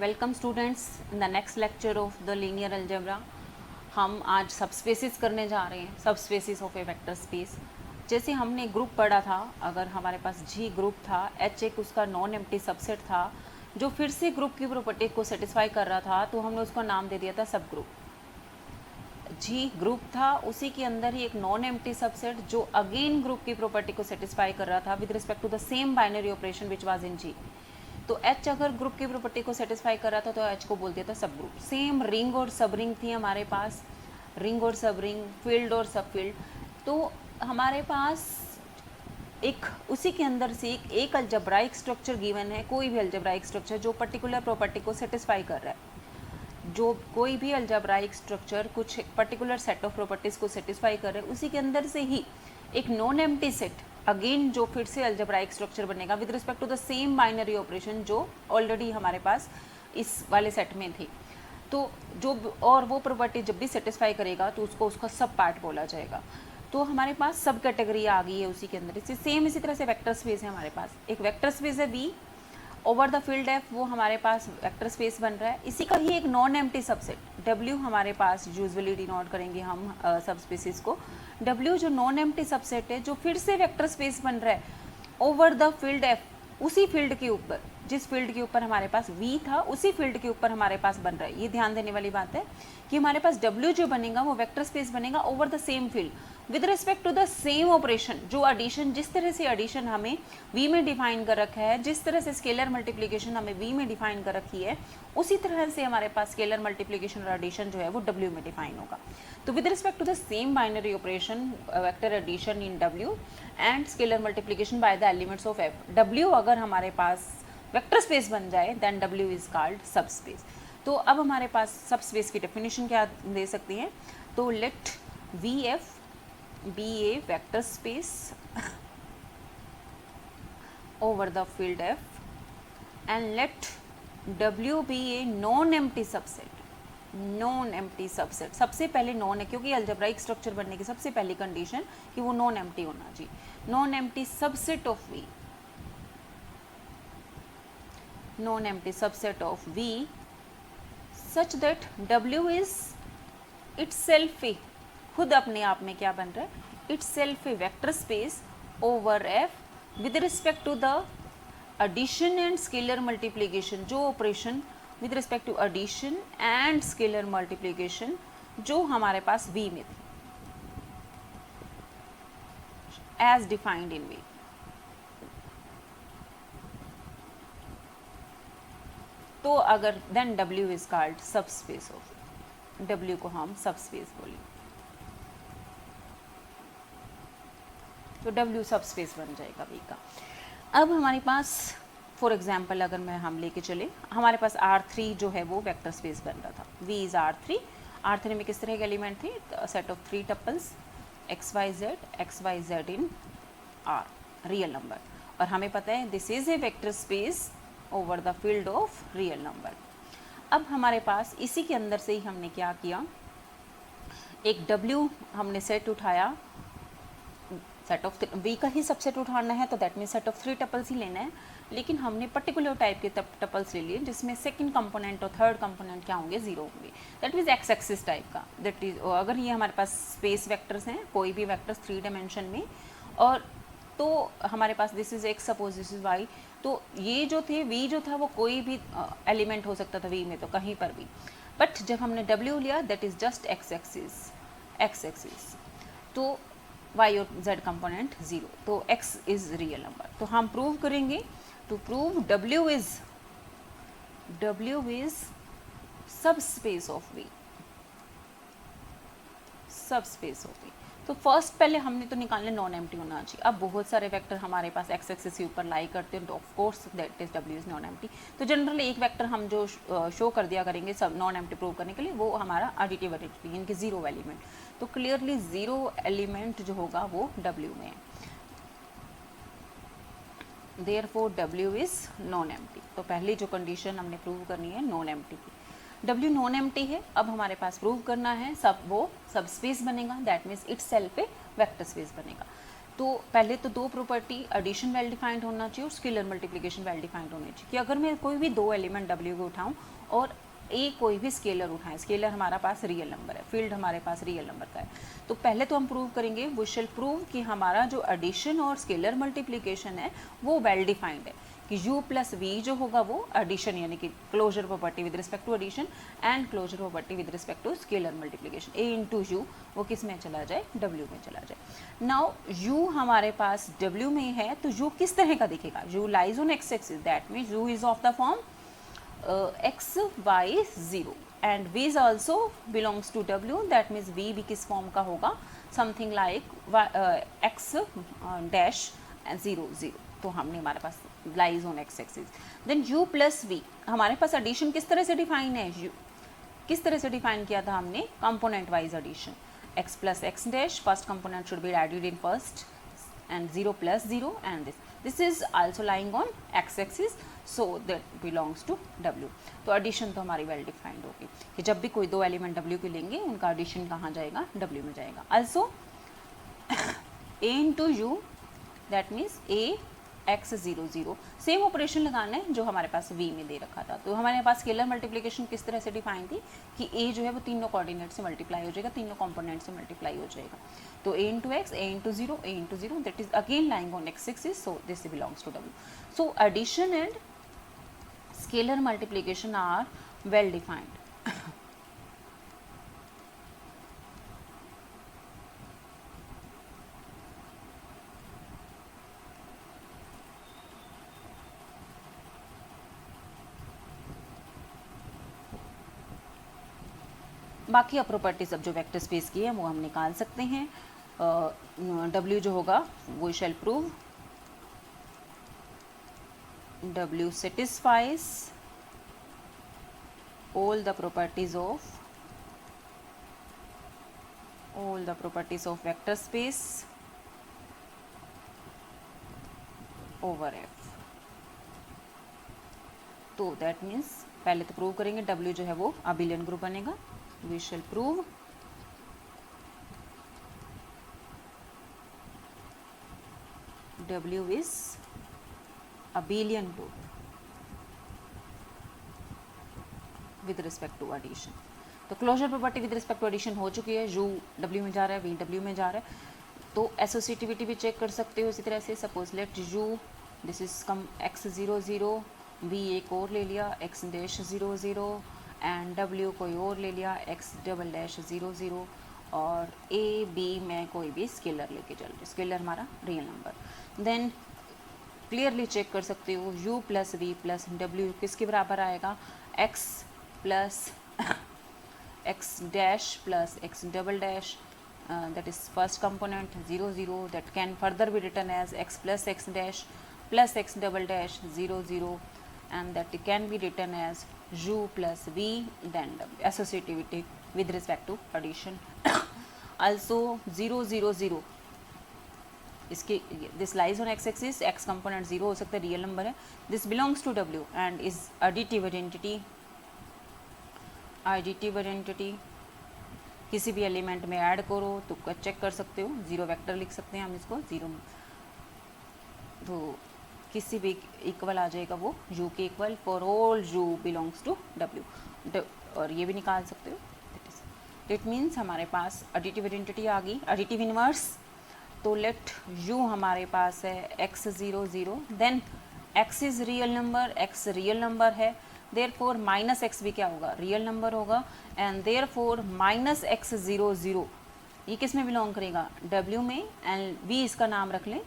Welcome students in the next lecture of the linear algebra. हम आज sub spaces करने जा रहे हैं, sub spaces of a vector space. जैसे हमने ग्रुप पढ़ा था, अगर हमारे पास जी ग्रुप था, एच एक उसका नॉन एम्प्टी सबसेट था जो फिर से ग्रुप की प्रॉपर्टी को सेटिस्फाई कर रहा था, तो हमने उसका नाम दे दिया था सब ग्रुप। जी ग्रुप था, उसी के अंदर ही एक नॉन एम्प्टी सबसेट जो अगेन ग्रुप की प्रॉपर्टी को सेटिस्फाई कर रहा था with respect to the same binary operation which was in G. तो एच अगर ग्रुप की प्रॉपर्टी को सेटिस्फाई कर रहा था तो एच को बोल दिया था सब ग्रुप। सेम रिंग और सब रिंग थी हमारे पास, रिंग और सब रिंग, फील्ड और सब फील्ड। तो हमारे पास एक उसी के अंदर से एक अलजेब्राइक स्ट्रक्चर गिवन है, कोई भी अलजेब्राइक स्ट्रक्चर जो पर्टिकुलर प्रॉपर्टी को सेटिस्फाई कर रहा है। जो कोई भी अलजेब्राइक स्ट्रक्चर कुछ पर्टिकुलर सेट ऑफ प्रॉपर्टीज़ को सेटिस्फाई कर रहे हैं, उसी के अंदर से ही एक नॉन एम्प्टी सेट अगेन जो फिर से अलजेब्राइक स्ट्रक्चर बनेगा with respect to the same binary operation जो ऑलरेडी हमारे पास इस वाले सेट में थी। तो जो और वो प्रॉपर्टी जब भी सेटिस्फाई करेगा तो उसको उसका सब पार्ट बोला जाएगा। तो हमारे पास सब कैटेगरी आ गई है उसी के अंदर। इसी तरह से वेक्टर स्पेस है हमारे पास, एक वेक्टर स्पेस है V over the field F, वो हमारे पास वेक्टर स्पेस बन रहा है। इसी का ही एक नॉन एम्प्टी सबसेट डब्ल्यू हमारे पास यूजुअली डिनोट करेंगे हम सब स्पेसिस को। डब्ल्यू जो नॉन एम्प्टी सबसेट है जो फिर से वेक्टर स्पेस बन रहा है ओवर द फील्ड एफ, उसी फील्ड के ऊपर, जिस फील्ड के ऊपर हमारे पास वी था उसी फील्ड के ऊपर हमारे पास बन रहा है। ये ध्यान देने वाली बात है कि हमारे पास डब्ल्यू जो बनेगा वो वेक्टर स्पेस बनेगा over the same field with respect to the same operation. जो एडिशन, जिस तरह से एडिशन हमें वी में डिफाइन कर रखा है, जिस तरह से स्केलर मल्टीप्लिकेशन हमें वी में डिफाइन कर रखी है, उसी तरह से हमारे पास स्केलर मल्टीप्लिकेशन और एडिशन जो है वो डब्ल्यू में डिफाइन होगा। तो with respect to the same binary operation vector addition in W and scalar multiplication by the elements of F, W अगर हमारे पास वेक्टर स्पेस बन जाए then W is called sub space. तो अब हमारे पास सब स्पेस की डेफिनेशन क्या दे सकती हैं, तो let V F be a vector space over the field F and let W be a non-empty subset। Non empty subset सबसे पहले नॉन है, क्योंकि अलजेब्राइक स्ट्रक्चर बनने की सबसे पहली कंडीशन कि वो नॉन एम्प्टी होना चाहिए। Non empty subset of V, non empty subset of V such that W is itself a, खुद अपने आप में क्या बन रहा है, itself a vector space over F with respect to the addition and scalar multiplication, जो operation with respect to addition and scalar multiplication जो हमारे पास V में थी as defined in V। तो अगर then W is called subspace of V, W को हम subspace बोलेंगे, तो W सबस्पेस बन जाएगा V का। अब हमारे पास फॉर एग्जांपल अगर मैं हम लेके चले, हमारे पास R3 जो है वो वेक्टर स्पेस बन रहा था, V इज R3। R3 में किस तरह के एलिमेंट थे, set of 3 tuples XY Z in R, real number, और हमें पता है this is a vector space over the field of real number. अब हमारे पास इसी के अंदर से ही हमने क्या किया, एक W हमने सेट उठाया, सेट ऑफ V का ही सबसेट उठाना है तो that mean set of 3 tuples ही लेना है, लेकिन हमने पर्टिकुलर टाइप के टपल्स ले लिए जिसमें सेकंड कंपोनेंट और थर्ड कंपोनेंट क्या होंगे, जीरो होंगे, that means x axis type का। दैट इज अगर ये हमारे पास स्पेस वेक्टर्स हैं, कोई भी वेक्टर्स 3 डायमेंशन में, और तो हमारे पास this is X, suppose this is Y, तो ये जो थे V जो था वो कोई भी एलिमेंट हो सकता था V में, तो कहीं पर भी, बट जब हमने W लिया that is just x axis, तो y और z कंपोनेंट 0, तो x इज रियल नंबर। तो हम प्रूव करेंगे, टू प्रूव W इज सब स्पेस ऑफ V, सब स्पेस ऑफ V। तो फर्स्ट पहले हमने तो निकालने नॉन एम्प्टी होना चाहिए। अब बहुत सारे वेक्टर हमारे पास एक्स एक्सिस के ऊपर लाई करते हैं, तो of course that is W is non empty. तो जनरली एक वेक्टर हम जो शो कर दिया करेंगे सब नॉन एम्प्टी प्रूव करने के लिए, वो हमारा एडिटिव एडिटिव यानी कि जीरो एलिमेंट, तो क्लियरली जीरो एलिमेंट जो होगा वो W में है, therefore W is non empty. तो पहली जो कंडीशन हमने प्रूव करनी है नॉन एम्प्टी की, W नॉन एम्प्टी है। अब हमारे पास प्रूव करना है वो सब स्पेस बनेगा, that means itself a vector space बनेगा। तो पहले तो दो प्रॉपर्टी, एडिशन वेल डिफाइंड होना चाहिए और स्केलर मल्टीप्लिकेशन वेल डिफाइंड होनी चाहिए, कि अगर मैं कोई भी दो एलिमेंट W को उठाऊं और ए कोई भी स्केलर उठाएं, स्केलर हमारा पास रियल नंबर है, फील्ड हमारे पास रियल नंबर का है। तो पहले तो हम प्रूव करेंगे, वी शैल प्रूव कि हमारा जो एडिशन और स्केलर मल्टीप्लिकेशन है वो वेल डिफाइंड है, कि u प्लस वी जो होगा वो एडिशन यानी कि closure property with respect to addition and closure property with respect to scalar multiplication, a into u वो किस में चला जाए, w में चला जाए। नाउ u हमारे पास w में है, तो u किस तरह का दिखेगा, u lies on x axis, that means u is of the form x y 0 and v is also belongs to w, that means v भी किस फॉर्म का होगा, something like x dash 0 0, तो हमने हमारे पास lies on x axis. Then u plus v हमारे पास addition किस तरह से डिफाइन है, u किस तरह से डिफाइन किया था हमने, component wise addition, x plus x dash first component should be added in first and 0 plus 0 and this is also lying on x axis, so that belongs to w। तो addition तो हमारी well defined होगी कि जब भी कोई दो element w के लेंगे उनका एडिशन कहाँ जाएगा, w में जाएगा। also a into u that means a x 0 0, same operation लगाना है जो हमारे पास v में दे रखा था। तो हमारे पास स्केलर मल्टीप्लिकेशन किस तरह से डिफाइन थी कि a जो है वो तीनों कोऑर्डिनेट से मल्टीप्लाई हो जाएगा, तीनों कंपोनेंट से मल्टीप्लाई हो जाएगा। तो a into x, a into zero, a into zero, that is again lying on x axis, so this belongs to w। So addition and scalar multiplication are well defined. बाकी अब properties अब जो vector space की है वो हम निकाल सकते हैं। W जो होगा वो शैल prove W satisfies all the properties of vector space over F। तो दैट मीन्स पहले तो प्रूव करेंगे W जो है वो अबिलियन ग्रुप बनेगा। We shall prove W is abelian group with respect to addition। तो closure property with respect to addition हो चुकी है, u w में जा रहा है, v w में जा रहा है। तो एसोसिएटिविटी भी चेक कर सकते हो इसी तरह से। Suppose let u this is come x 0 0, v एक और ले लिया x डैश 0 0 एंड w कोई और ले लिया x डबल डैश 0 0, और a b में कोई भी स्केलर लेके चल रही, स्केलर हमारा real number. Then clearly check कर सकते हो u plus v plus w किसके बराबर आएगा, x plus x dash plus x double dash, that is first component 0 0, that can further be written as x plus x dash plus x double dash 0 0, and that can be written as u plus v then w, associativity with respect to addition। also 0 0 0 इसके this lies on x axis, x component 0 हो सकता है, real number है, this belongs to w and is additive identity। किसी भी element में add करो तो चेक कर सकते हो, जीरो वेक्टर लिख सकते हैं हम इसको, जीरो तो किसी भी इक्वल आ जाएगा वो u के equal for all u belongs to w, और ये भी निकाल सकते हो। दैट मीन्स हमारे पास एडिटिव आइडेंटिटी आ गई, एडिटिव इनवर्स। तो लेट u हमारे पास है x 0 0, then x is real number, x real number है, देयरफॉर माइनस x भी क्या होगा, रियल नंबर होगा, एंड देयरफॉर माइनस x 0 0 ये किस में बिलोंग करेगा, w में, एंड v इसका नाम रख लें,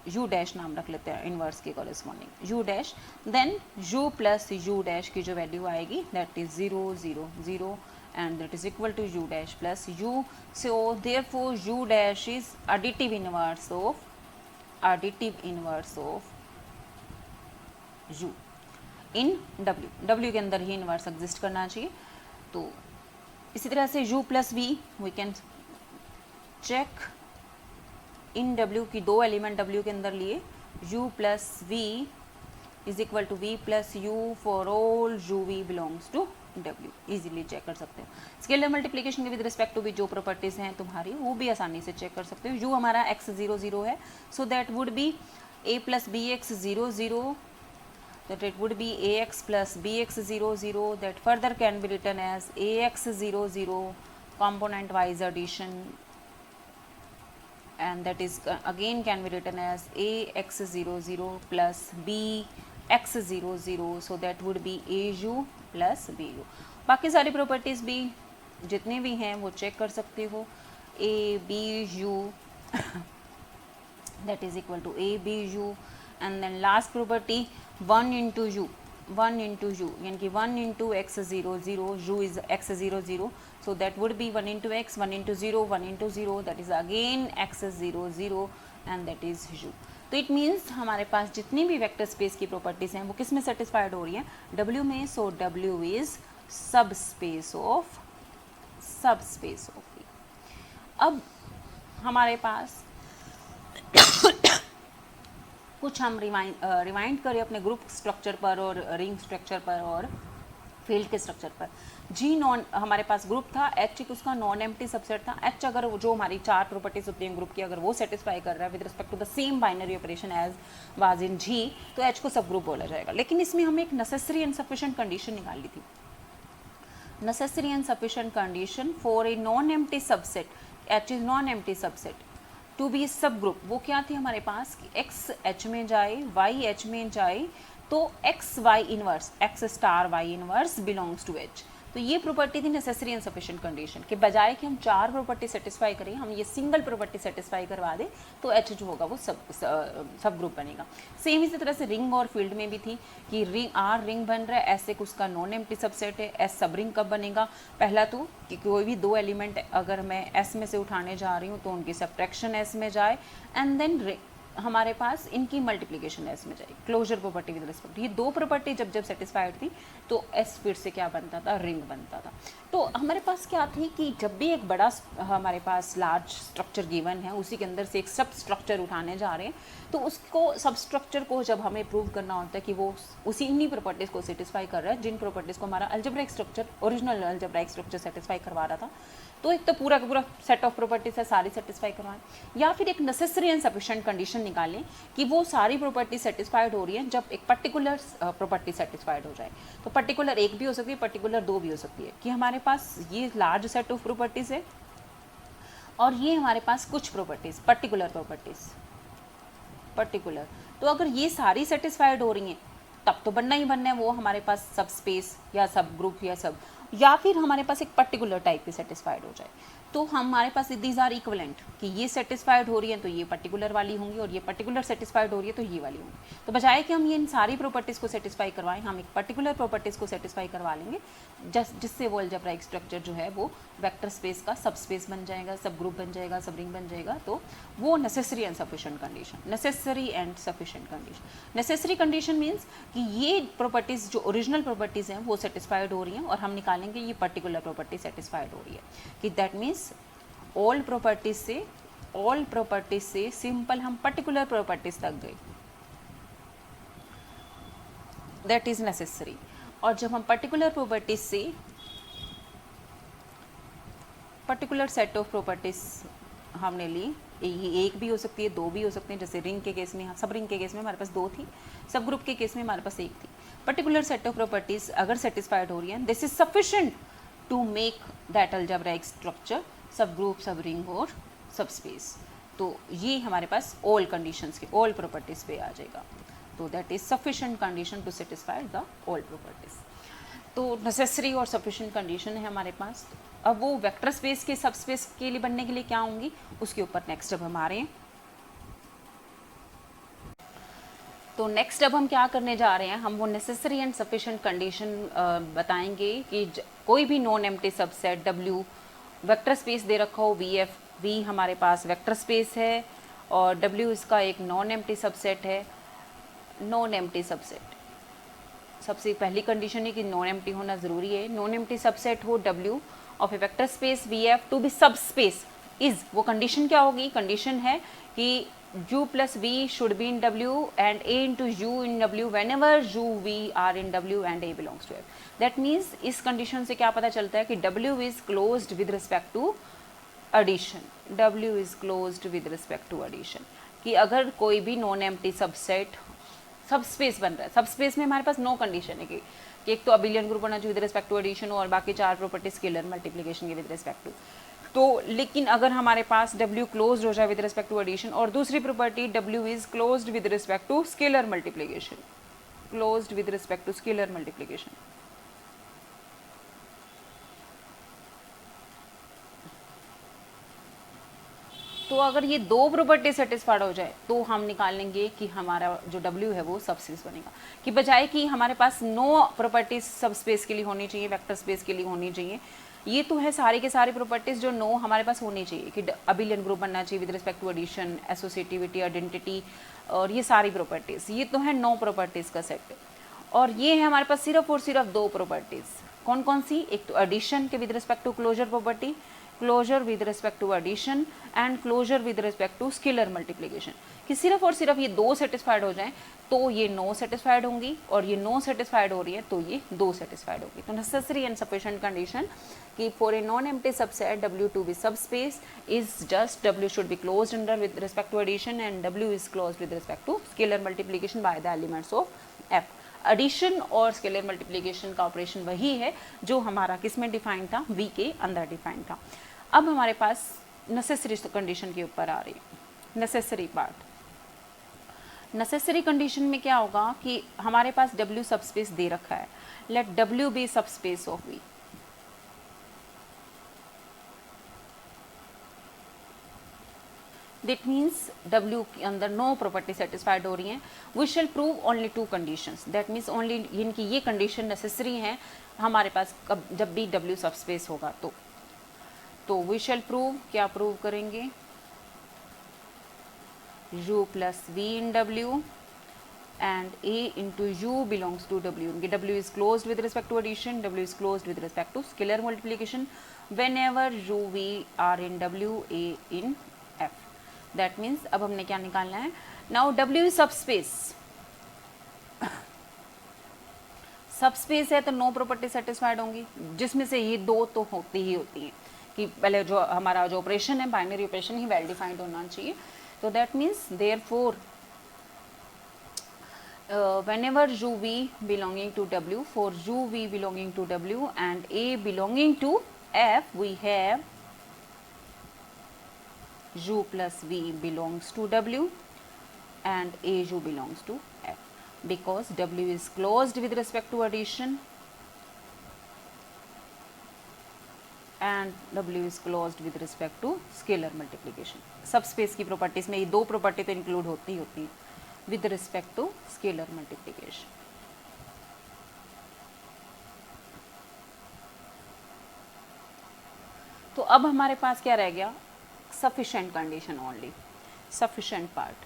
u डैश नाम रख लेते हैं इनवर्स के corresponding u dash. Then u plus u dash की जो वैल्यू आएगी that is 0 0 0 and that is equal to u dash plus u, so therefore u dash is additive inverse of u in w के अंदर ही inverse exist करना चाहिए। तो इसी तरह से u plus v we can check in w की दो एलिमेंट w के अंदर लिए, u plus v is equal to v plus u for all u v belongs to w, easily check कर सकते हो। स्केलर मल्टीप्लिकेशन के विद रिस्पेक्ट टू भी जो प्रॉपर्टीज हैं तुम्हारी वो भी आसानी से चेक कर सकते हो। u हमारा x 0 0 है, so that would be a plus b x 0 0 that it would be ax plus bx 0 0, that further can be written as ax 0 0 component wise addition, and that is again can be written as ax 0 0 plus bx 0 0, so that would be au plus bu. बाकी सारी properties भी जितने भी हैं वो check कर सकते हो. A b u that is equal to a b u, and then last property 1 into u, 1 into u यानी कि 1 into x 0 0, u is x 0 0, so that would be 1 into x, 1 into 0, 1 into 0, that is again x 0 0, and that is u. तो it means हमारे पास जितनी भी vector space की properties हैं वो किस में सेटिस्फाइड हो रही हैं, W में. सो W इज सब स्पेस ऑफ V. अब हमारे पास कुछ हम रिवाइंड करें अपने ग्रुप स्ट्रक्चर पर और रिंग स्ट्रक्चर पर और फील्ड के स्ट्रक्चर पर. जी नॉन हमारे पास ग्रुप था, एच एक उसका नॉन एम्प्टी सबसेट था. एच अगर जो हमारी चार प्रॉपर्टीज होती हैं ग्रुप की अगर वो सेटिस्फाई कर रहा है with respect to the same binary operation as was in G, तो एच को सब ग्रुप बोला जाएगा. लेकिन इसमें हमें एक नेसेसरी एंड सफिशिएंट कंडीशन निकालनी थी. Necessary and sufficient condition for a non empty subset, H is non empty subset to be sub group. वो क्या थी हमारे पास कि एक्स एच में जाए, वाई एच में जाए, तो x y inverse, x star y inverse belongs to H. तो ये प्रॉपर्टी थी नेसेसरी एंड सफिशिएंट कंडीशन के बजाय कि हम चार प्रॉपर्टी सेटिस्फाई करें, हम ये सिंगल प्रॉपर्टी सेटिस्फाई करवा दें तो एच जो होगा वो सब ग्रुप बनेगा. सेम इसी तरह से रिंग और फील्ड में भी थी कि रिंग आर रिंग बन रहा है, एस एक उसका नॉन एम्प्टी सबसेट है. एस सब रिंग कब बनेगा, पहला तो कि कोई भी दो एलिमेंट अगर मैं एस में से उठाने जा रही हूँ तो उनकी सब्ट्रैक्शन एस में जाए, एंड देन हमारे पास इनकी मल्टीप्लिकेशन एस में जाएगी. क्लोजर प्रॉपर्टी विद रिस्पेक्ट, ये दो प्रॉपर्टी जब जब सेटिस्फाइड थी तो एस फिर से क्या बनता था, रिंग बनता था. तो हमारे पास क्या थी कि जब भी एक बड़ा हमारे पास लार्ज स्ट्रक्चर गिवन है उसी के अंदर से एक सब स्ट्रक्चर उठाने जा रहे हैं तो उसको सब स्ट्रक्चर को जब हमें प्रूव करना होता है कि वो उसी इन्हीं प्रॉपर्टीज़ को सेटिस्फाई कर रहा है जिन प्रॉपर्टीज़ को हमारा algebraic structure original algebraic structure satisfy करवा रहा था. तो एक तो पूरा का पूरा सेट ऑफ प्रॉपर्टीज है सारी सेटिस्फाई करवाएं, या फिर एक नेसेसरी एंड सफिशिएंट कंडीशन निकालें कि वो सारी प्रॉपर्टी सेटिस्फाइड हो रही है जब एक पर्टिकुलर प्रॉपर्टी सेटिस्फाइड हो जाए. तो पर्टिकुलर एक भी हो सकती है, पर्टिकुलर दो भी हो सकती है कि हमारे पास ये लार्ज सेट ऑफ प्रॉपर्टीज़ है और ये हमारे पास कुछ प्रॉपर्टीज़ पर्टिकुलर तो अगर ये सारी सेटिस्फाइड हो रही हैं तब तो बनना ही बनना है वो हमारे पास सब स्पेस या सब ग्रुप या सब, या फिर हमारे पास एक पर्टिकुलर टाइप की सेटिस्फाइड हो जाए. तो हमारे पास दीज आर इक्वलेंट कि ये सेटिस्फाइड हो रही है तो ये पर्टिकुलर वाली होंगी और ये पर्टिकुलर सेटिस्फाइड हो रही है तो ये वाली होंगी. तो बजाय कि हम ये इन सारी प्रॉपर्टीज़ को सेटिस्फाई करवाएं हम एक पर्टिकुलर प्रॉपर्टीज़ को सेटिस्फाई करवा लेंगे जिससे वो अलजेब्राइक स्ट्रक्चर जो है वो वेक्टर स्पेस का सब स्पेस बन जाएगा, सब ग्रुप बन जाएगा, सब रिंग बन जाएगा. तो वो necessary and sufficient condition. Necessary and sufficient condition, necessary condition means कि ये प्रॉपर्टीज़ जो ओरिजिनल प्रॉपर्टीज़ हैं वो सेटिस्फाइड हो रही हैं और हम निकालेंगे ये पर्टिकुलर प्रॉपर्टी सेटिस्फाइड हो रही है कि दैट मीन्स ऑल प्रॉपर्टीज से सिंपल हम पर्टिकुलर प्रॉपर्टीज तक गए, दैट इज नेसेसरी. और जब हम पर्टिकुलर प्रॉपर्टीज से पर्टिकुलर सेट ऑफ प्रॉपर्टीज हमने ली, ये एक भी हो सकती है, दो भी हो सकते हैं. जैसे रिंग के केस में, सब रिंग के केस में हमारे पास दो थी, सब ग्रुप के केस में हमारे पास एक थी. पर्टिकुलर सेट ऑफ प्रॉपर्टीज अगर सेटिस्फाइड हो रही हैं this is sufficient to make that algebraic structure sub group, sub ring और सब स्पेस. तो ये हमारे पास ऑल कंडीशंस के ऑल प्रॉपर्टीज पे आ जाएगा. तो that is sufficient condition to satisfy the all properties. तो नेसेसरी और सफिशिएंट कंडीशन है हमारे पास. अब वो वेक्टर स्पेस के सब स्पेस के लिए बनने के लिए क्या होंगी उसके ऊपर नेक्स्ट अब हम आ रहे हैं. तो नेक्स्ट अब हम क्या करने जा रहे हैं, हम वो नेसेसरी एंड सफिशिएंट कंडीशन बताएंगे कि कोई भी non empty subset W vector space दे रखा हो V हमारे पास वेक्टर स्पेस है और W इसका एक नॉन एम्प्टी सबसेट है. नॉन एम्प्टी सबसेट सबसे पहली कंडीशन है कि नॉन एम्प्टी होना ज़रूरी है. नॉन एम्प्टी सबसेट हो W of a vector space VF to be sub space is, वो कंडीशन क्या होगी, कंडीशन है कि U plus V should be in W and A into U in W whenever U, V are in W and A belongs to F. That means इस condition से क्या पता चलता है कि W is closed with respect to addition. W is closed with respect to addition. कि अगर कोई भी नॉन एम्प्टी सबसेट सब स्पेस बन रहा है। सब स्पेस में हमारे पास नो कंडीशन है कि एक तो अबिलियन ग्रुप होना चाहिए विद रिस्पेक्ट टू एडिशन और बाकी 4 प्रॉपर्टी स्केलर मल्टीप्लिकेशन के विद रिस्पेक्ट टू। तो लेकिन अगर हमारे पास W क्लोज्ड हो जाए विद रिस्पेक्ट टू एडिशन और दूसरी property W is closed with respect to scalar multiplication, closed with respect to scalar multiplication, तो अगर ये दो प्रॉपर्टी सेटिस्फाइड हो जाए तो हम निकाल लेंगे कि हमारा जो W है वो सबस्पेस बनेगा। कि बजाय कि हमारे पास नो प्रॉपर्टीज सबस्पेस के लिए होनी चाहिए, वेक्टर स्पेस के लिए होनी चाहिए, ये तो है सारी के सारी प्रॉपर्टीज जो नो हमारे पास होनी चाहिए कि अबिलियन ग्रुप बनना चाहिए with respect to addition, associativity, identity और ये सारी प्रॉपर्टीज, ये तो है नो प्रॉपर्टीज का सेट। और ये है हमारे पास सिर्फ और सिर्फ दो प्रॉपर्टीज, कौन कौन सी? एक तो एडिशन के with respect to closure property, closure with respect to addition and closure with respect to scalar multiplication. कि सिर्फ और सिर्फ ये दो सेटिस्फाइड हो जाएं तो ये नो सेटिस्फाइड होंगी, और ये नो सेटिस्फाइड हो रही है तो ये दो सेटिस्फाइड होगी। तो नेसेसरी एंड सफिशिएंट कंडीशन कि for a non empty subset W to be subspace is just W should be closed under with respect to addition and W is closed with respect to scalar multiplication by the elements of F। Addition और scalar multiplication का operation वही है जो हमारा किस में defined था, V के अंदर डिफाइंड था। अब हमारे पास नेसेसरी कंडीशन के ऊपर आ रही है। नेसेसरी पार्ट, नेसेसरी कंडीशन में क्या होगा कि हमारे पास W सबस्पेस दे रखा है, let W be subspace of V। That means W के अंदर नो प्रॉपर्टी सेटिस्फाइड हो रही हैं। We shall prove only two conditions, that means only इनकी ये कंडीशन नेसेसरी हैं हमारे पास जब भी W सबस्पेस होगा तो वी शैल प्रूव, क्या प्रूव करेंगे? U plus V in W and A into U belongs to W। इनके W is closed with respect to addition, W is closed with respect to scalar multiplication whenever U V are in W, A in F। That means अब हमने क्या निकालना है? Now W is subspace। Subspace है तो no property satisfied होंगी, जिसमें से ये दो तो होती ही होती हैं कि पहले जो हमारा जो ऑपरेशन है बाइनरी ऑपरेशन ही वेल डिफाइंड होना चाहिए। तो that means therefore whenever UV belonging to W, for UV belonging to W and A belonging to F, we have U plus V belongs to W and AU belongs to F, because W is closed with respect to addition and W is closed with respect to scalar multiplication। Subspace की properties में ये दो property तो include होती है with respect to scalar multiplication। तो अब हमारे पास क्या रह गया? sufficient condition only, sufficient part।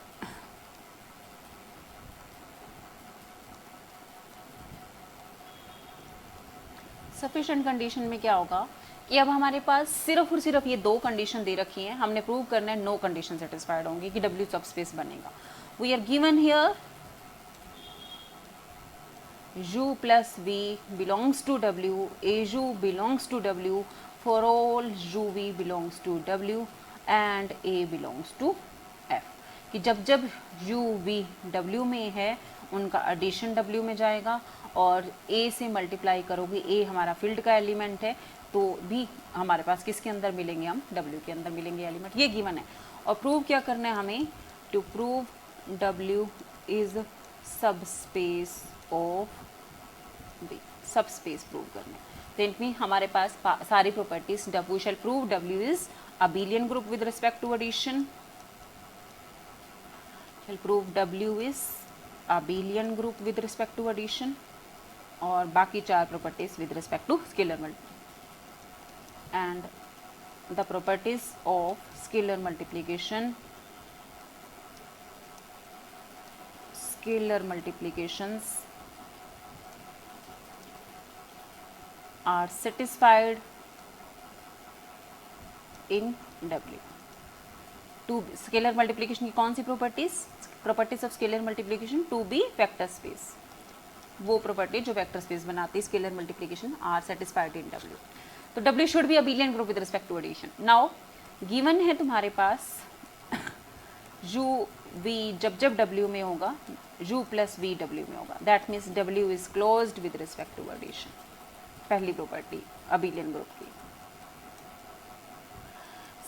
sufficient condition में क्या होगा कि अब हमारे पास सिर्फ और सिर्फ ये दो कंडीशन दे रखी हैं, हमने प्रूव करना है नो कंडीशन सेटिस्फाइड होंगी कि W सबस्पेस बनेगा। We are given here U plus V belongs to W, AU belongs to W for all UV belongs to W and A belongs to F। कि जब जब UV W में है उनका addition W में जाएगा और A से मल्टीप्लाई करोगे, A हमारा फील्ड का एलिमेंट है तो भी हमारे पास किसके अंदर मिलेंगे? हम W के अंदर मिलेंगे एलिमेंट, ये गिवन है। और प्रूव क्या करना है हमें? To prove W is subspace of V, subspace prove करना है। तो इनमें हमारे पास सारी properties W shall prove W is abelian group with respect to addition, shall prove W is abelian group with respect to addition और बाकी चार properties with respect to scalar multiplication and the properties of scalar multiplication, scalar multiplications are satisfied in W। Two scalar multiplication की कौन सी properties? Properties of scalar multiplication to be vector space, वो property जो vector space बनाती है scalar multiplication are satisfied in W। तो W should be abelian group with respect to addition. Now given है तुम्हारे पास U V जब जब W में होगा u प्लस v w में होगा, that means w is closed with respect to addition. पहली प्रॉपर्टी अबिलियन ग्रुप की।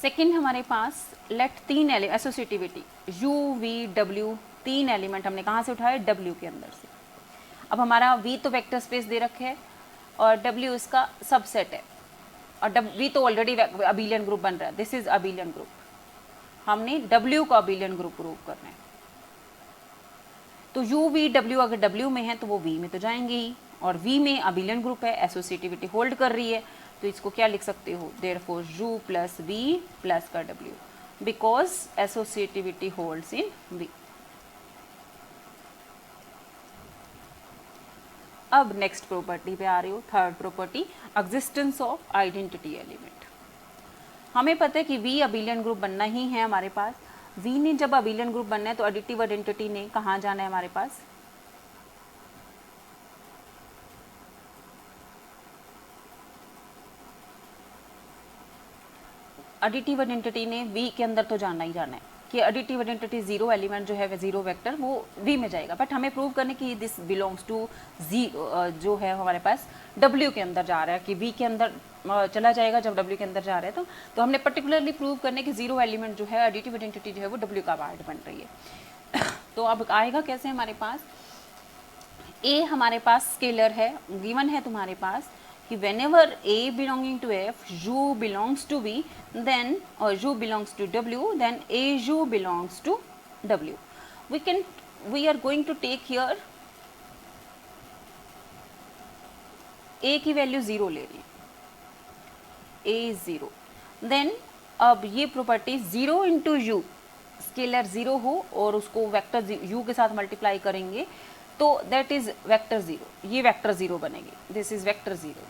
सेकेंड हमारे पास लेट तीन एसोसिएटिविटी u v w, तीन एलिमेंट हमने कहाँ से उठाए, w के अंदर से। अब हमारा v तो वेक्टर स्पेस दे रखे है और w इसका सबसेट है, और v तो ऑलरेडी अबिलियन ग्रुप बन रहा है, दिस इज अबिलियन ग्रुप। हमने w को अबिलियन ग्रुप प्रूव करना है, तो u v w अगर w में है तो वो v में तो जाएंगे ही, और v में अबिलियन ग्रुप है, एसोसिएटिविटी होल्ड कर रही है, तो इसको क्या लिख सकते हो, therefore u plus v plus का w, because associativity holds in v। अब नेक्स्ट प्रॉपर्टी पे आ रही हो, third property existence of identity element. हमें पता है कि v अबिलियन ग्रुप बनना ही है हमारे पास। v ने जब अबिलियन ग्रुप बनना है तो एडिटिव आइडेंटिटी ने कहाँ जाना है हमारे पास, एडिटिव आइडेंटिटी ने v के अंदर तो जाना ही जाना है कि एडिटिव आइडेंटिटी जीरो एलिमेंट जो है जीरो वेक्टर वो v में जाएगा, बट हमें प्रूव करने की दिस बिलोंग्स टू जो है हमारे पास w के अंदर जा रहा है, कि v के अंदर चला जाएगा जब w के अंदर जा रहा है, तो हमने पर्टिकुलरली प्रूव करने की जीरो एलिमेंट जो है एडिटिव आइडेंटिटी जो है वो w का पार्ट बन रही है। तो अब आएगा कैसे हमारे पास, a हमारे पास स्केलर है, गिवन है तुम्हारे पास कि whenever a belonging to f, u belongs to v, then or u belongs to w, then a u belongs to w. We are going to take here a की value 0 ले रही है, a is 0, then अब ये property 0 into you, scalar 0 हो और उसको vector u के साथ मल्टीप्लाई करेंगे तो दैट इज वेक्टर 0, ये वेक्टर 0 बनेगी, दिस इज वेक्टर 0।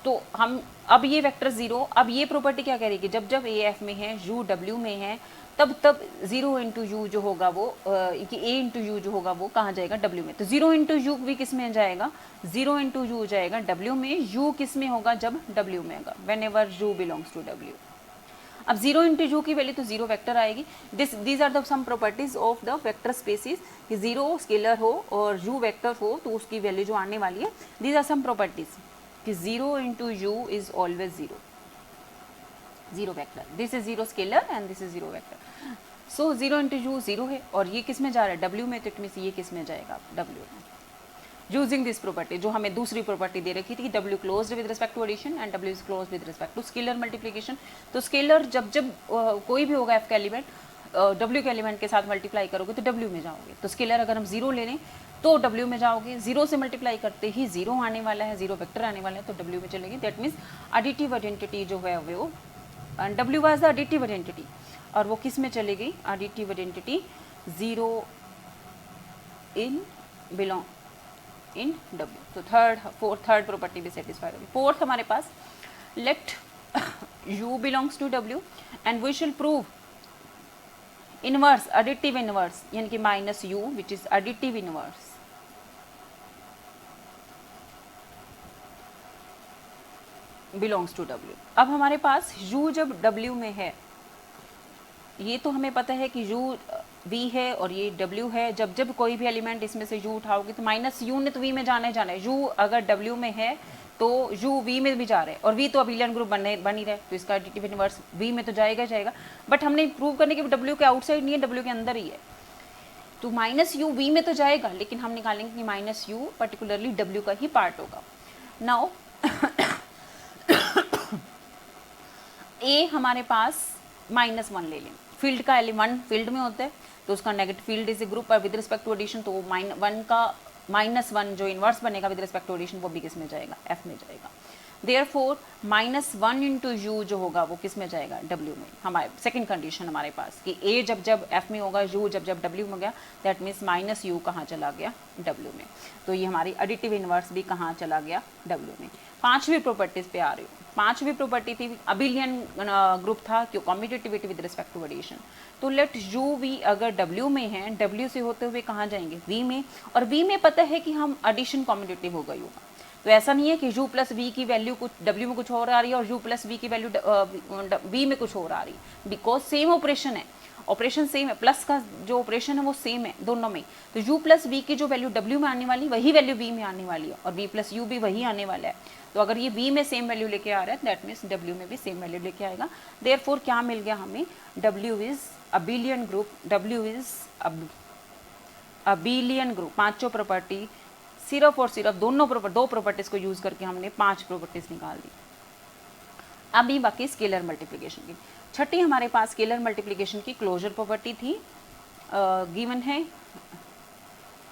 तो हम अब ये वेक्टर 0, अब ये प्रॉपर्टी क्या करेगी, जब जब ए एफ में है यू डब्ल्यू में है तब 0 इंटू यू जो होगा वो कि ए इंटू यू जो होगा वो कहाँ जाएगा, डब्ल्यू में। तो 0 इंटू यू भी किस में जाएगा, 0 इंटू यू जाएगा डब्ल्यू में, यू किस में होगा, जब डब्ल्यू में होगा, whenever u belongs to W. अब 0 इंटू यू की वैल्यू तो 0 वेक्टर आएगी। These are the some properties of the vector spaces, कि 0 स्केलर हो और यू वेक्टर हो तो उसकी वैल्यू जो आने वाली है, दीज आर सम प्रॉपर्टीज कि 0 into you is always 0 vector, this is 0 scalar and this is 0 vector. So 0 into you 0 है और ये किस में जा रहा है, डब्ल्यू में, तो इट मीन्स ये किस में जाएगा, डब्ल्यू में। यूजिंग दिस प्रॉपर्टी, जो हमें दूसरी प्रॉपर्टी दे रखी थी, W closed with respect to addition and W is closed with respect to scalar multiplication. तो स्केलर जब जब कोई भी होगा एफ का एलिमेंट डब्ल्यू के एलिमेंट के साथ मल्टीप्लाई करोगे तो डब्ल्यू में जाओगे। तो स्केलर अगर हम 0 ले लें तो डब्ल्यू में जाओगे, 0 से मल्टीप्लाई करते ही 0 आने वाला है, 0 वेक्टर आने वाला है, तो डब्ल्यू में चलेगी। दैट मीन्स एडिटिव आइडेंटिटी जो है वो W was the additive identity, और वो किस में चलेगी, additive identity 0 in belong in W. तो थर्ड प्रॉपर्टी भी सेटिस्फाइड होगी। फोर्थ हमारे पास let u belongs to w and we shall prove inverse, additive inverse, यानी कि minus u which is additive inverse belongs to w। अब हमारे पास u जब w में है, ये तो हमें पता है कि u v है और ये w है, जब जब कोई भी एलिमेंट इसमें से u उठाओगे तो माइनस u ने तो v में जाना है, u अगर w में है तो u v में भी जा रहा है, और v तो अबिलियन ग्रुप बन ही रहा है, तो इसका एडिटिव इनवर्स v में तो जाएगा, बट हमने प्रूव करने के w के आउटसाइड नहीं है, w के अंदर ही है, तो माइनस u v में तो जाएगा, लेकिन हम निकालेंगे कि माइनस u पर्टिकुलरली w का ही पार्ट होगा। नाउ a हमारे पास -1 ले लें, फील्ड का एलिमेंट फील्ड में होता है तो उसका negative field is a group with respect to addition, तो -1 का -1 जो इन्वर्स बनेगा विद रिस्पेक्ट टू एडिशन वो भी किस में जाएगा, f में जाएगा। देयरफॉर -1 इंटू यू जो होगा वो किस में जाएगा, w में। हमारे सेकंड कंडीशन हमारे पास कि a जब जब f में होगा, u जब जब w में हो गया, दैट मीन्स माइनस u कहाँ चला गया, w में। तो ये हमारी एडिटिव इनवर्स भी कहाँ चला गया, w में। पांचवी प्रॉपर्टीज पे आ रही हूँ। पांचवी प्रॉपर्टी थी अबिलियन ग्रुप था, क्यों, commutativity with respect to addition. तो लेट u v अगर w में है, w से होते हुए कहाँ जाएंगे, v में, और v में पता है कि हम एडिशन कम्यूटेटिव होगा u का, तो ऐसा नहीं है कि u प्लस वी की वैल्यू कुछ w में कुछ और आ रही है और u प्लस वी की वैल्यू v में कुछ और आ रही है, बिकॉज सेम ऑपरेशन है, ऑपरेशन सेम है, प्लस का जो ऑपरेशन है वो सेम है दोनों में। तो u प्लस वी की जो वैल्यू w में आने वाली वही वैल्यू v में आने वाली है और v प्लस यू भी वही आने वाला है। तो अगर ये v में सेम वैल्यू लेके आ रहा है दैट मीन्स w में भी सेम वैल्यू लेके आएगा। देयरफॉर क्या मिल गया हमें, w is abelian group, w is abelian group. पांचों प्रॉपर्टी सिर्फ और सिर्फ दो प्रॉपर्टीज को यूज करके हमने 5 प्रॉपर्टीज निकाल दी। अभी बाकी स्केलर मल्टीप्लिकेशन की, छठी हमारे पास स्केलर मल्टीप्लिकेशन की क्लोजर प्रॉपर्टी थी, गिवन है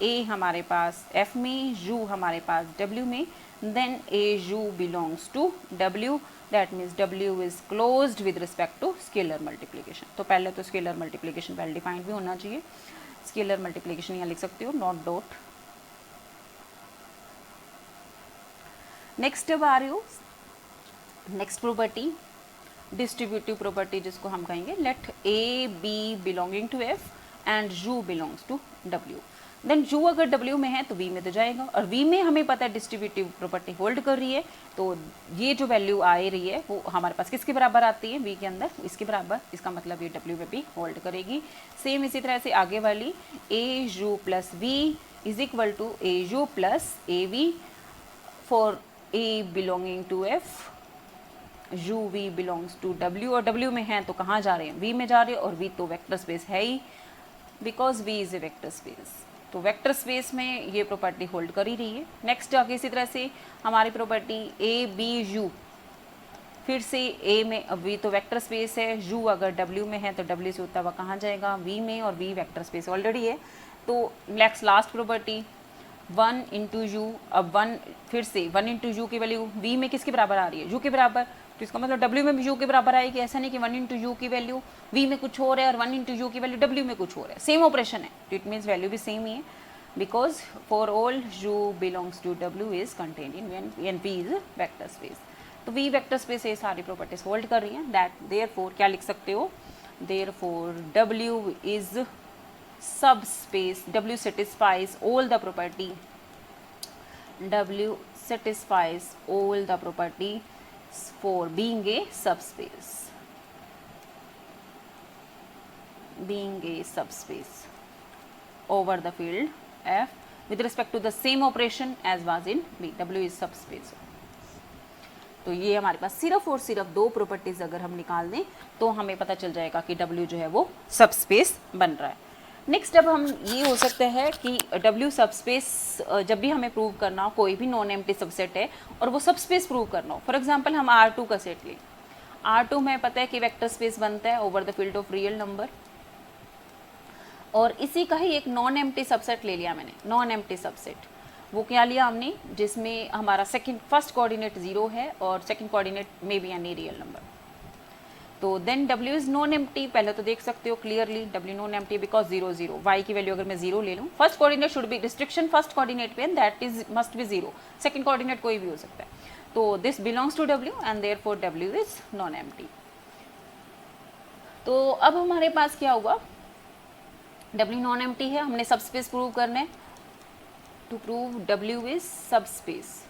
a हमारे पास f में, u हमारे पास w में, then a u belongs to w, that means w is closed with respect to scalar multiplication. तो पहले तो स्केलर मल्टीप्लिकेशन वेल डिफाइंड भी होना चाहिए। स्केलर मल्टीप्लिकेशन यहाँ लिख सकते हो नॉट डॉट। नेक्स्ट अब आ रही हो नेक्स्ट प्रॉपर्टी डिस्ट्रीब्यूटिव प्रॉपर्टी, जिसको हम कहेंगे let a b belonging to f and u belongs to w। Then u अगर w में है तो v में तो जाएगा, और v में हमें पता है डिस्ट्रीब्यूटिव प्रॉपर्टी होल्ड कर रही है, तो ये जो वैल्यू आ रही है वो हमारे पास किसके बराबर आती है, v के अंदर इसके बराबर, इसका मतलब ये w में भी होल्ड करेगी। सेम इसी तरह से आगे वाली a u plus v is equal to a u plus a v for a belonging to f, u v belongs to w, और w में है तो कहाँ जा रहे हैं, v में जा रहे हैं, और v तो वेक्टर स्पेस है ही because v is a vector space. तो वेक्टर स्पेस में ये प्रॉपर्टी होल्ड कर ही रही है। नेक्स्ट आगे इसी तरह से हमारी प्रॉपर्टी a b u, फिर से a में, अब v तो वेक्टर स्पेस है, u अगर w में है तो w से होता हुआ कहाँ जाएगा, v में, और v वेक्टर स्पेस ऑलरेडी है। तो next last property 1 into you, अब 1 फिर से 1 इंटू यू की वैल्यू v में किसके बराबर आ रही है, u के बराबर, तो इसका मतलब w में भी u के बराबर आएगी। ऐसा नहीं कि 1 इंटू यू की वैल्यू v में कुछ और है और 1 इंटू यू की वैल्यू w में कुछ और है, सेम ऑपरेशन है, तो इट मीन्स वैल्यू भी सेम ही है, because for all u belongs to w is contained in v is vector space. तो v वेक्टर स्पेस ये सारी प्रॉपर्टीज होल्ड कर रही हैं, दैट देयरफॉर क्या लिख सकते हो, therefore w is subspace, w satisfies all the property, w satisfies all the property for being a subspace, being a subspace over the field f with respect to the same operation as was in v, w is subspace। तो ये हमारे पास सिर्फ और सिर्फ दो properties अगर हम निकाल दें तो हमें पता चल जाएगा कि w जो है वो सबस्पेस बन रहा है। नेक्स्ट अब हम ये हो सकता है कि W सबस्पेस जब भी हमें प्रूव करना हो, कोई भी नॉन एम्प्टी सबसेट है और वो सबस्पेस प्रूव करना हो, फॉर एग्जांपल हम R2 का सेट लें, R2 में पता है कि वेक्टर स्पेस बनता है over the field of real number, और इसी का ही एक नॉन एम्प्टी सबसेट ले लिया मैंने, नॉन एम्प्टी सबसेट, वो क्या लिया हमने जिसमें हमारा फर्स्ट कोऑर्डिनेट 0 है और सेकंड कोऑर्डिनेट में भी एनी रियल नंबर। तो then W is non empty, पहले तो देख सकते हो clearly W non empty because 0 0, y की वैल्यू अगर मैं 0 ले लूँ, first coordinate should be restriction first coordinate पे, that is must be 0, second coordinate कोई भी हो सकता है, तो this belongs to W and therefore W is non empty. तो अब हमारे पास क्या हुआ, W नॉन एम्प्टी है, हमने सबस्पेस प्रूव करना है, to prove W is subspace.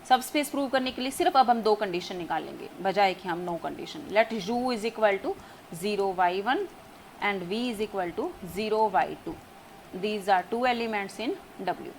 Subspace prove करने के लिए सिर्फ अब हम दो कंडीशन निकालेंगे बजाय कि हम no condition. Let u is equal to 0y1 and v is equal to 0y2, these are two elements in w।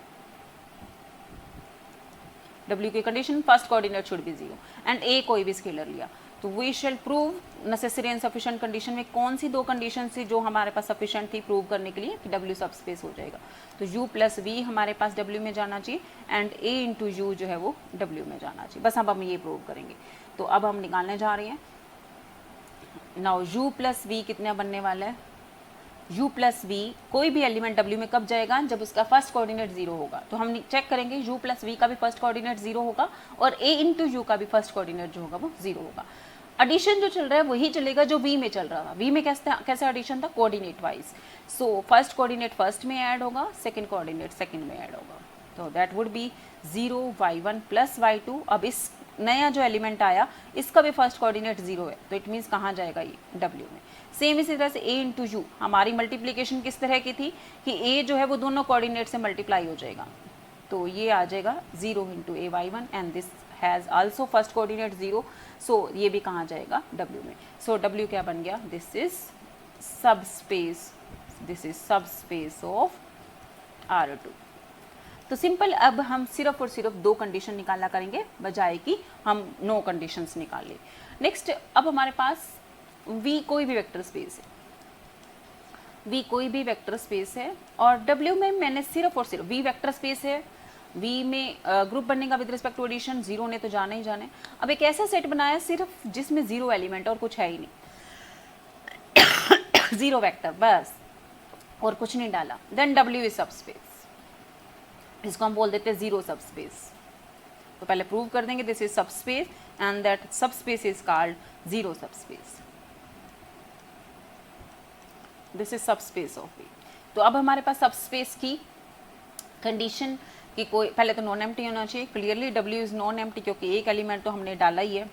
w की कंडीशन first coordinate should be 0 and a कोई भी स्केलर लिया, तो we shall prove necessary and sufficient condition में कौन सी दो condition थी जो हमारे पास सफिशिएंट थी प्रूव करने के लिए कि W सबस्पेस हो जाएगा। तो U प्लस V हमारे पास W में जाना चाहिए एंड A इंटू U जो है वो W में जाना चाहिए, बस अब हम ये प्रूव करेंगे। तो अब हम निकालने जा रहे हैं, नाउ U प्लस V कितना बनने वाला है, U प्लस V कोई भी एलिमेंट W में कब जाएगा, जब उसका फर्स्ट कोऑर्डिनेट 0 होगा। तो हम चेक करेंगे U प्लस V का भी फर्स्ट कोऑर्डिनेट 0 होगा और A इंटू U का भी फर्स्ट कोऑर्डिनेट जो होगा वो 0 होगा। एडिशन जो चल रहा है वही चलेगा जो V में चल रहा था, V में कैसे एडिशन था, coordinate wise, so first coordinate first में ऐड होगा, सेकंड कोऑर्डिनेट सेकंड में ऐड होगा, तो that would B 0y1 plus y2। अब इस नया जो एलिमेंट आया इसका भी फर्स्ट कोऑर्डिनेट 0 है, तो इट मीन्स कहाँ जाएगा ये W में। सेम इसी तरह से A इंटू यू, हमारी मल्टीप्लीकेशन किस तरह की थी कि A जो है वो दोनों कोऑर्डिनेट से मल्टीप्लाई हो जाएगा, तो ये आ जाएगा 0 into AY1 and this has also first coordinate 0, सो ये भी कहाँ जाएगा W में। सो W क्या बन गया, this is subspace of R2। तो सिंपल, अब हम सिर्फ और सिर्फ 2 कंडीशन निकालना करेंगे बजाय कि हम 9 कंडीशंस निकालें। नेक्स्ट, अब हमारे पास V कोई भी वेक्टर स्पेस है, V कोई भी वेक्टर स्पेस है और W में मैंने सिर्फ और सिर्फ V वेक्टर स्पेस है, V में ग्रुप बनने का विद रिस्पेक्ट टू एडिशन 0 ने तो जाना ही जाना है। अब एक ऐसा सेट बनाया सिर्फ जिसमें 0 एलिमेंट और कुछ है ही नहीं, 0 वेक्टर बस और कुछ नहीं डाला, देन W इज सबस्पेस, इसको हम बोल देते हैं 0 सबस्पेस। तो पहले प्रूव कर देंगे this is subspace and that subspace is called 0 subspace, this is subspace of V। तो अब हमारे पास सबस्पेस की कंडीशन कि कोई पहले तो नॉन एम्प्टी होना चाहिए, clearly W is non empty क्योंकि एक एलिमेंट तो हमने डाला ही है,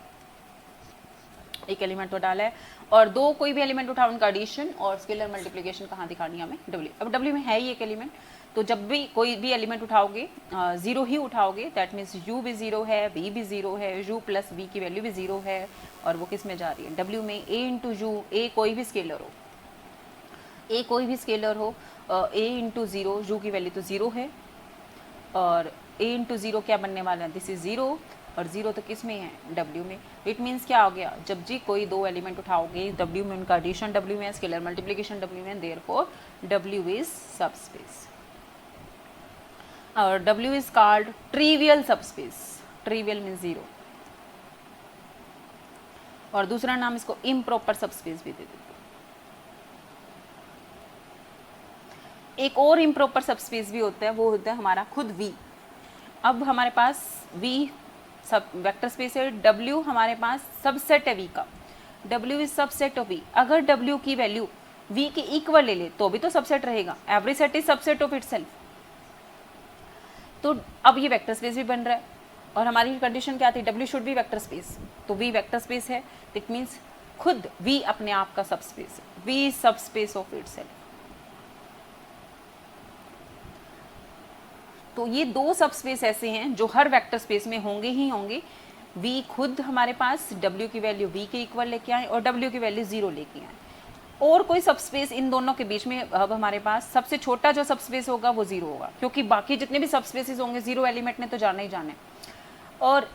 एक एलिमेंट तो डाला है, और 2 कोई भी एलिमेंट उठाओ उनका एडिशन और स्केलर मल्टीप्लिकेशन कहाँ दिखानी है हमें, W। अब W में है ही एक एलिमेंट, तो जब भी कोई भी एलिमेंट उठाओगे 0 ही उठाओगे, दैट मीन्स U भी 0 है, V भी 0 है, U प्लस V की वैल्यू भी 0 है, और वो किस में जा रही है, W में। A इंटू यू, A कोई भी स्केलर हो, A कोई भी स्केलर हो, A इंटू 0, U की वैल्यू तो 0 है, और A इंटू 0 क्या बनने वाला है, दिस इज 0, और 0 तो किस में है, W में। इट मीन्स क्या हो गया, जब जी कोई 2 एलिमेंट उठाओगे W में उनका एडिशन W में है, स्केलर मल्टीप्लिकेशन W में, देयरफॉर W इज सबस्पेस, और W is called trivial subspace, trivial means 0, और दूसरा नाम इसको इम्प्रॉपर सबस्पेस भी दे देते। एक और इम्प्रॉपर सबस्पेस भी होता है, वो होता है हमारा खुद V। अब हमारे पास V सब वेक्टर स्पेस है, W हमारे पास सबसेट है V का, W is subset of V। अगर W की वैल्यू V के इक्वल ले ले तो भी तो सबसेट रहेगा, every set is subset of itself. तो अब ये वेक्टर स्पेस भी बन रहा है, और हमारी कंडीशन क्या थी, W should B vector space, तो V वेक्टर स्पेस है, इट मीन्स खुद V अपने आप का सबस्पेस है, V is subspace of itself. तो ये 2 सबस्पेस ऐसे हैं जो हर वेक्टर स्पेस में होंगे ही होंगे। V खुद हमारे पास W की वैल्यू V के इक्वल लेके आए और W की वैल्यू 0 लेके आए, और कोई सबस्पेस इन दोनों के बीच में, अब हमारे पास सबसे छोटा जो सबस्पेस होगा वो 0 होगा, क्योंकि बाकी जितने भी सबस्पेसेस होंगे 0 एलिमेंट ने तो जाना ही जाना है, और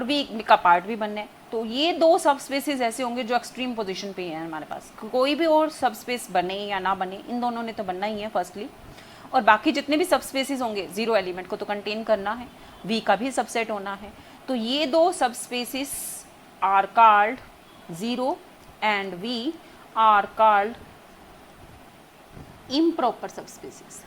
V का पार्ट भी बनना है। तो ये 2 सबस्पेसेस ऐसे होंगे जो एक्सट्रीम पोजीशन पे हैं हमारे पास, कोई भी और सबस्पेस बने या ना बने, इन दोनों ने तो बनना ही है फर्स्टली, और बाकी जितने भी सबस्पेसेस होंगे 0 एलिमेंट को तो कंटेन करना है, V का भी सबसेट होना है। तो ये 2 subspaces are called 0 and V are called improper subspaces.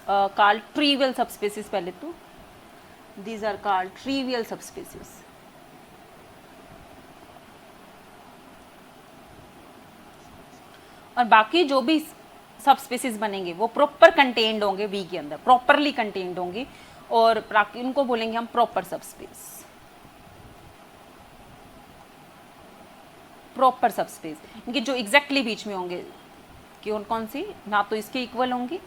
Called trivial subspaces, पहले तो these are called trivial subspaces. और बाकी जो भी सबस्पेसेस बनेंगे वो प्रॉपर कंटेन्ड होंगे V के अंदर, प्रॉपरली कंटेन्ड होंगे, और उनको बोलेंगे हम प्रॉपर सबस्पेस, प्रॉपर सबस्पेस। इनके जो एग्जैक्टली बीच में होंगे कि कौन सी, ना तो इसके इक्वल होंगे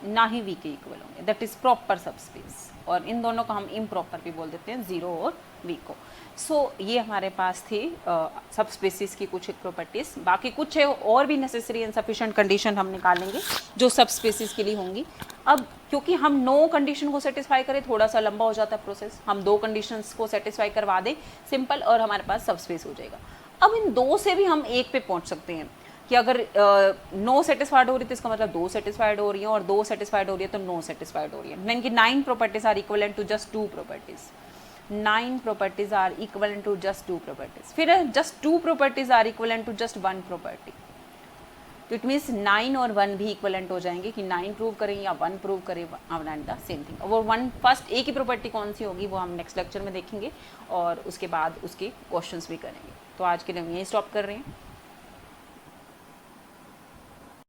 ना ही V के इक्वल होंगे, दैट इज प्रॉपर सबस्पेस, और इन दोनों को हम इम्प्रॉपर भी बोल देते हैं, 0 और V को। सो ये हमारे पास थी सबस्पेसिस की कुछ प्रॉपर्टीज, बाकी कुछ है और भी नेसेसरी एंड सफिशिएंट कंडीशन हम निकालेंगे जो सबस्पेसिस के लिए होंगी। अब क्योंकि हम 9 कंडीशन को सेटिस्फाई करें थोड़ा सा लंबा हो जाता है प्रोसेस, हम 2 कंडीशंस को सेटिस्फाई करवा दें सिंपल, और हमारे पास सबस्पेस हो जाएगा। अब इन 2 से भी हम 1 पे पहुंच सकते हैं कि अगर 9 सेटिस्फाइड हो रही है तो इसका मतलब 2 सेटिस्फाइड हो रही है, और 2 सेटिस्फाइड हो रही है तो 9 सेटिस्फाइड हो रही है। इनकी 9 properties are equivalent to just 2 properties, 9 properties are equivalent to just 2 properties. फिर just 2 properties are equivalent to just 1 property, तो इट मीन्स 9 और 1 भी इक्वलेंट हो जाएंगे कि 9 प्रूव करें या 1 प्रूव करें, एंड द सेम थिंग। वो 1 फर्स्ट एक ही प्रॉपर्टी कौन सी होगी वो हम नेक्स्ट लेक्चर में देखेंगे, और उसके बाद उसके क्वेश्चंस भी करेंगे। तो आज के लिए हम यही स्टॉप कर रहे हैं।